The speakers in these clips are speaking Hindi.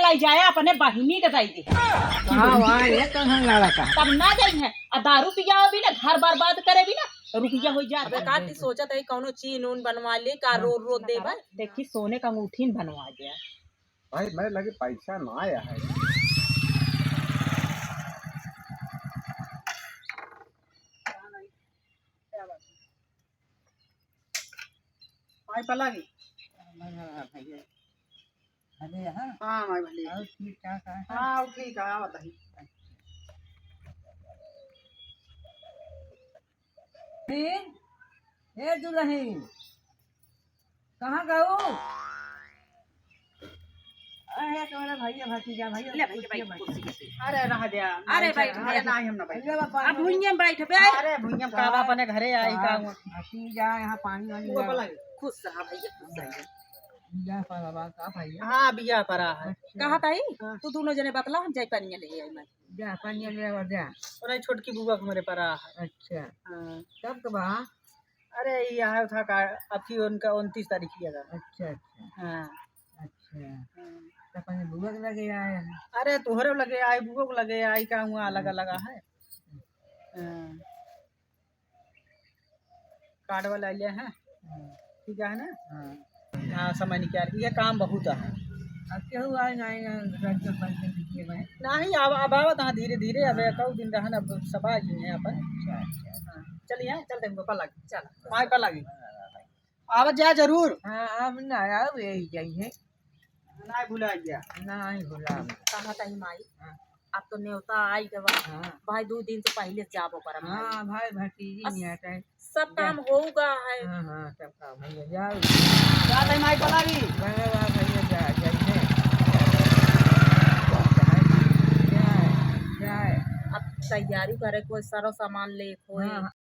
लाई जाए अपने बहिनी के दाई दे कहाँ लाला का तब ना जाई है आ दारू पिया भी ना घर बर्बाद करे भी ना रुपया हो जाए। अबे का ती सोचत है कौनो चीन ऊन बनवा ले का रोड रोड दे भाई। देखी सोने का अंगूठी बनवा दिया। भाई मेरे लगे पैसा ना आया है। भाई पला की अरे हाँ हाँ भाई भले और ठीक ठाक है हाँ ठीक है बताइए। ए दुल्हन कहाँ गयो? अरे तुम्हारा भैया भतीजा भैया ले भाई कुर्सी पे। अरे रह दिया अरे भाई, अरे ना हम ना भाई अब भुइयां में बैठ बे। अरे भुइया काबा अपने घरे आई का भतीजा यहाँ पानी वानी वो पला खुश रहा भैया खुश रहा। जा पाला का भैया हाँ बिया परा है कहा ताई तू दोनों जने बतला हम जाई पानी ले आई मैं। जा पानी ले और जा। और छोटकी बुआ के मेरे परा है। अच्छा हाँ। कब कब आ? अरे ये आया था का अभी उनका 29 तारीख किया था। अच्छा अच्छा हाँ अच्छा तो अपने बुआ के लगे आए हैं। अरे तोहरे लगे आई बुआ को लगे आई का हुआ अलग अलग है। हाँ। कार्ड वाला लिया है ठीक है ना। हाँ हाँ समय निकाल ये काम बहुत है। अब क्या हुआ है नहीं बनते पीछे में नहीं अब आवत हाँ धीरे धीरे अब कौ दिन रहन अब सभा जी हैं अपन। अच्छा अच्छा हाँ, चलिए चलते हैं पल लगी चल माई पल लगी आवत जा जरूर। हाँ अब ना आओ यही चाहिए ना भूला गया नहीं भुला कहा ताई माई हाँ। अब तो न्योता आई के बाद हाँ भाई 2 दिन से पहले जाबो पर हाँ भाई भतीजी नहीं आता है। सब काम होगा है। हाँ हाँ सब काम भैया जाओ जा तई माई पल लगी भैया भैया जा जाइए जाए अब तैयारी करे कोई सारा सामान ले कोई। हाँ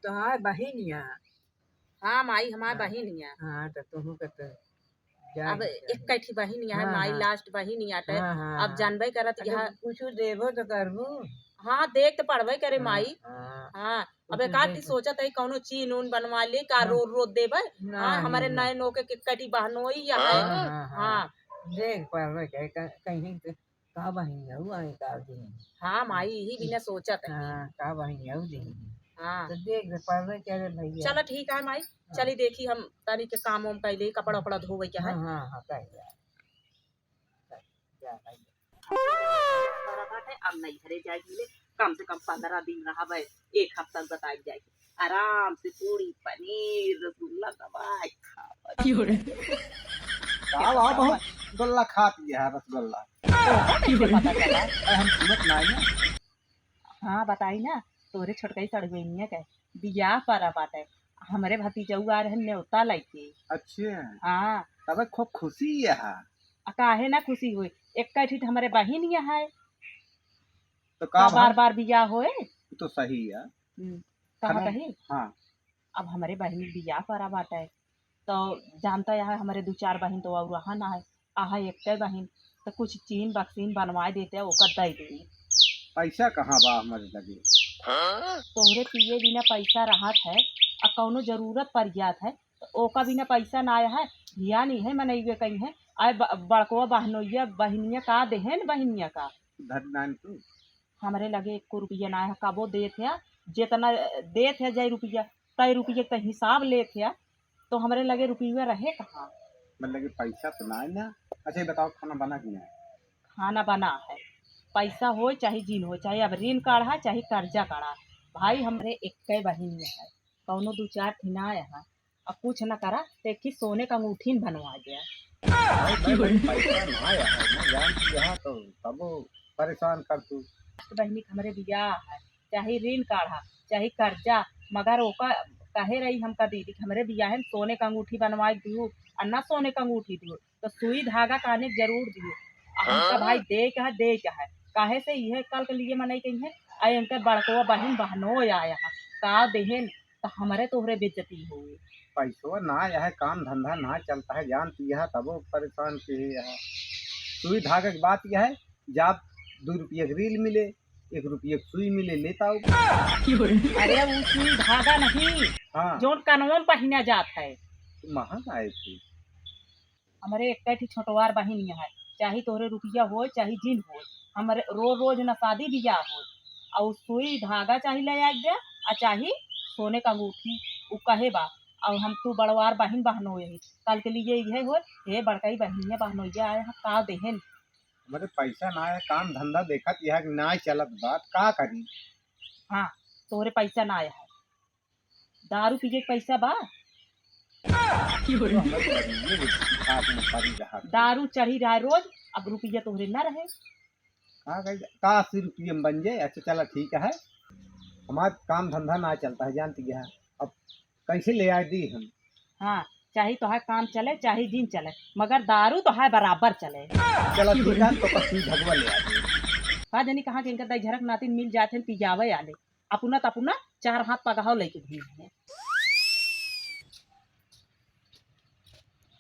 तो हाँ बहन यहाँ हाँ माई हमारी बहिन है। हाँ तो तुम कहते अब एक कैठी बहिन यहाँ हाँ, माई हाँ। लास्ट बहिन यहाँ हाँ, हाँ, अब जानबे करत यहाँ। कुछ देबो तो करबू। हाँ देख तो पड़बे करे माई। हाँ हाँ अबे का ती सोचत है कौनो चीन ऊन बनवा ले का रोड रोड देबे। हाँ हमारे नए नौके के कटी बहनोई या है। हाँ देख पावे कहीं का बहन है आई का दिन। हाँ माई यही बिना सोचत है। हाँ का बहन है दिन हाँ तो देख पावे क्या रे भैया। चलो ठीक है माई चली देखी हम तारी के काम वाम कैले कपड़ा उपड़ा धोवे क्या है। हाँ हाँ हाँ कह जा भाई अब नहीं घरे जाएगी कम से कम 15 दिन रहा भाई 1 हफ्ता बताई जाएगी आराम से पूरी पनीर रसगुल्ला दवाई का बहुत गोल्ला खा लिया है रसगुल्ला। पता चला। अरे हम सुनत नहीं ना। हाँ बताई ना तोरे छोटकई सड़गई के बियाह पर बाटे हमारे भतीजा आ रहे न्योता लेके। अच्छे हाँ तब खूब खुशी है। काहे ना खुशी हुई एक कैठी हमारे बहिन यहाँ है तो का बार बार बियाह होए। तो सही है। कहा कही हाँ अब हमारे बहन बियाह पर बाटे तो जानता है हमारे 2-4 बहन तो और वहाँ ना है आहा एक बहन तो कुछ चीन बक्सीन बनवा देते ओकर दे दी। पैसा कहाँ बा हमारे लगे। तोहरे पिए बिना पैसा रहत है और कौनो जरूरत पड़ जात है तो ओका बिना पैसा ना आया है धिया नहीं है मनइवे कहीं है आए बड़कोआ बहनोइया बहनिया का देहन बहनिया का धरनान तू हमारे लगे 1 रुपया ना है कबो देत है जितना देत है जय रुपया तय रुपये का हिसाब लेत है तो हमारे लगे रुपया रहे कहाँ। मतलब कि पैसा तो ना है ना। अच्छा ये बताओ खाना बना कि नहीं। खाना बना है पैसा हो चाहे जीन हो चाहे अब ऋण काढ़ा चाहे कर्जा काढ़ा भाई हमरे एक बहिन है कौनो 2-4 ठिना यहाँ अब कुछ न करा तो एक सोने का अंगूठी बनवा दिया। पैसा ना आया है ना जान यहाँ तो तब परेशान कर तू। बहनी हमारे बियाह है चाहे ऋण काढ़ा चाहे कर्जा मगर ओका कहे रही हमका दीदी हमरे बियाह में सोने का अंगूठी बनवा दियो और न सोने का अंगूठी दियो तो सुई धागा काने जरूर दियो। हमका भाई दे क्या है काहे से यह कल के लिए मनाई कही है आई इनका बड़को बहन बहनो आया का देहन तो हमारे तोहरे बेइज्जती हुई। पैसो ना आया है काम धंधा ना चलता है जानती है तब परेशान के है। सुई धागा की बात यह है जब 2 रुपये रील मिले 1 रुपये सुई मिले लेता हूँ। अरे वो सुई धागा नहीं हाँ जो कानों पहना जाता है महंगा है थी। हमारे एक छोटवार बहन यहाँ है चाहे तोहरे रुपया हो चाहे जिन हो, हमारे रोज रोज न शादी बियाह हो, और सुई धागा चाहे ले आ दे आ चाहे सोने का अंगूठी उ कहे बा। और हम तू बड़वार बहन बहनो यही कल के लिए ये हो हे बड़काई बहनिया बहनोइया आए हम का देहन। हमारे पैसा ना है, काम धंधा देखत यह ना चलत बात का करी। हाँ तोहरे पैसा ना आया है, दारू पी के पैसा बा, दारू चढ़ी रहा है रोज, अब रुपया तोहरे ना रहे। का 80 रुपये में बन जाए। अच्छा चला ठीक है, हमारा काम धंधा ना चलता है जानती है, अब कैसे ले आए दी हम। हाँ चाहे तो है काम चले चाहे दिन चले, मगर दारू तो है बराबर चले। चला ठीक है तो सुई धगवा ले आ दी। का जानी कहाँ के इनका दाई झरक नातिन मिल जाते पिजावे आले अपना तपुना 4 हाथ पगाव लेके भी है।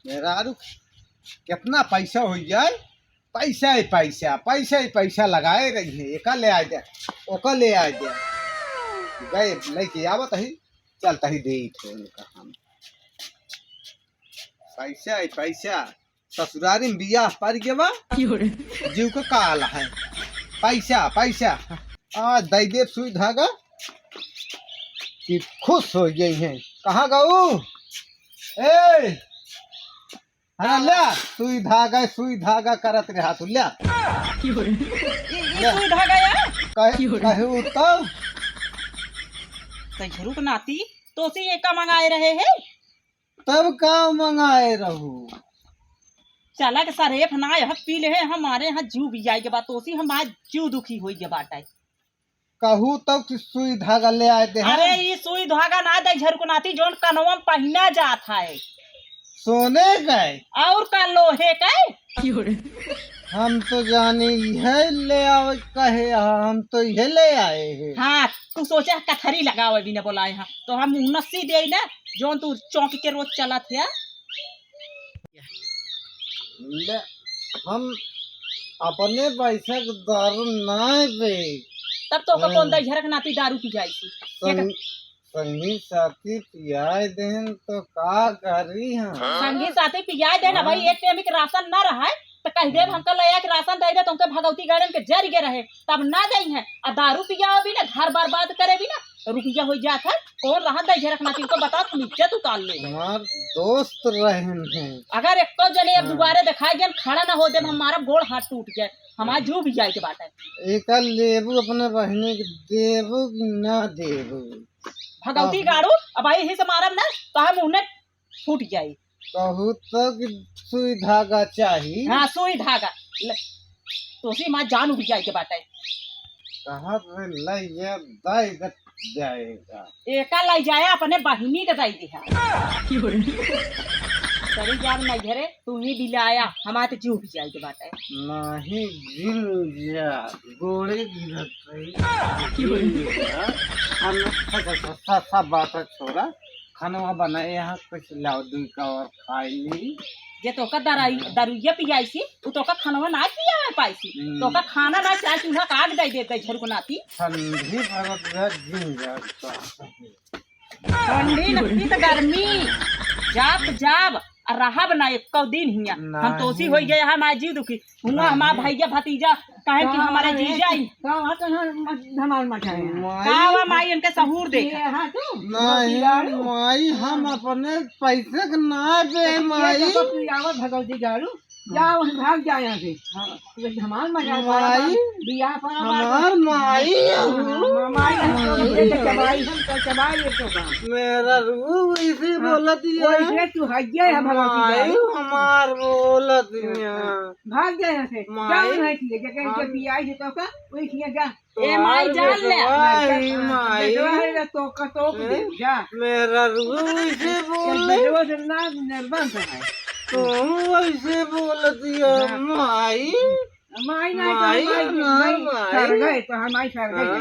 मेरा कितना पैसा हो जाए, पैसा ही पैसा पैसा ही पैसा लगाए रही है, एक ले आ जाए ओका ले आ जाए गए लेके आवत ही चलता ही दे उनका हम पैसा ही पैसा। ससुरारी में बियाह पर के बा जीव का काल है पैसा पैसा। आज दे दे सुई धागा कि खुश हो गई है। कहाँ गऊ ए हाँ ला सुई धागा करत रहा तू ला सुई धागा यार कहू तो झरुक नाती तो सी एक मंगाए रहे हैं तब का मंगाए रहू। चला के सरेफ ना यह पी ले हमारे यहाँ जीव भी जाए के बाद तो सी हमारे जीव दुखी हो गया बाटा। कहू तो कि सुई धागा ले आए दे। अरे ये सुई धागा ना दे झरुक नाती जोन कनवा में पहना जाता है सोने गए और का लोहे का। हम तो जाने है ले आओ कहे हम तो ये ले आए हैं। हाँ तू सोचा कथरी लगाओ बिना बोलाए हाँ तो हम उन्नसी दे ना जोन तू चौकी के रोज चला थे। ले हम अपने पैसा के दारू ना दे तब तो कौन दे झरक नाती दारू पी जाई थी। संगी साथी पियाए देन तो का करी हम। संगी साथी पियाए देना भाई, एक टाइम के राशन ना रहा है तो कह दे हमको लया के राशन दे दे तुमके भगवती गार्डन के जर के रहे तब ना दई है। और दारू पियाओ भी ना घर बर्बाद करे भी ना रुपया हो जात है। कौन रहा दे झरक नाती को बता तुम इज्जत उतार ले। हमार दोस्त रहन हैं अगर एक तो जले अब दोबारा दिखाई गया खड़ा ना हो दे हमारा गोड़ हाथ टूट जाए हमारा जू भी जाए के बात है। एक लेबू अपने बहने के देबू कि ना देबू भगवती गाड़ू अब भाई यही से मारब ना तो हम उन्हें फूट जाये। कहू तो कि सुई धागा चाहिए। हाँ सुई धागा तो सी माँ जान उग जाए के बात है। कहाँ पे ले जाएगा एका लाई जाया अपने बहिनी के दाई दिया सरी जान नहीं घरे तू ही दिलाया हमारे तो जीव भी जाए के बात है। नहीं गिर जा गोड़े गिरत सब बात छोड़ा खाना बनाए यहाँ कुछ लाओ दूध का और खाई ली जे तो का दरुइया पियाई सी तो का खाना ना पिया पाई तो का खाना ना चाहे चूल्हा काट दे देते झरुक नाती ठंडी भरत ठंडी नती तो गर्मी जाप जाप रहा बना एक दिन हिया हम तो उसी हो गए हमारे जी दुखी हुआ हमारा भैया भतीजा कहे कि हमारे जीजा ही धमाल मचाए कावा माई उनके सहूर देखा। नहीं माई हम अपने पैसे के ना दे माई भगवती गाड़ू जाओ भाग जाए यहाँ से धमाल मचाए माई बिया हमार माई मेरा रूह इसे बोलत तू हइये है भगवती हमार बोलत भाग जाए यहाँ से पियाई जो का वही किया जा ए माई जान ले माई तो दे जा मेरा रूह इसे बोल निर्बंध है तुम वैसे बोल दिया माई माई नहीं तो माई सर गए तो हमारी सर गए।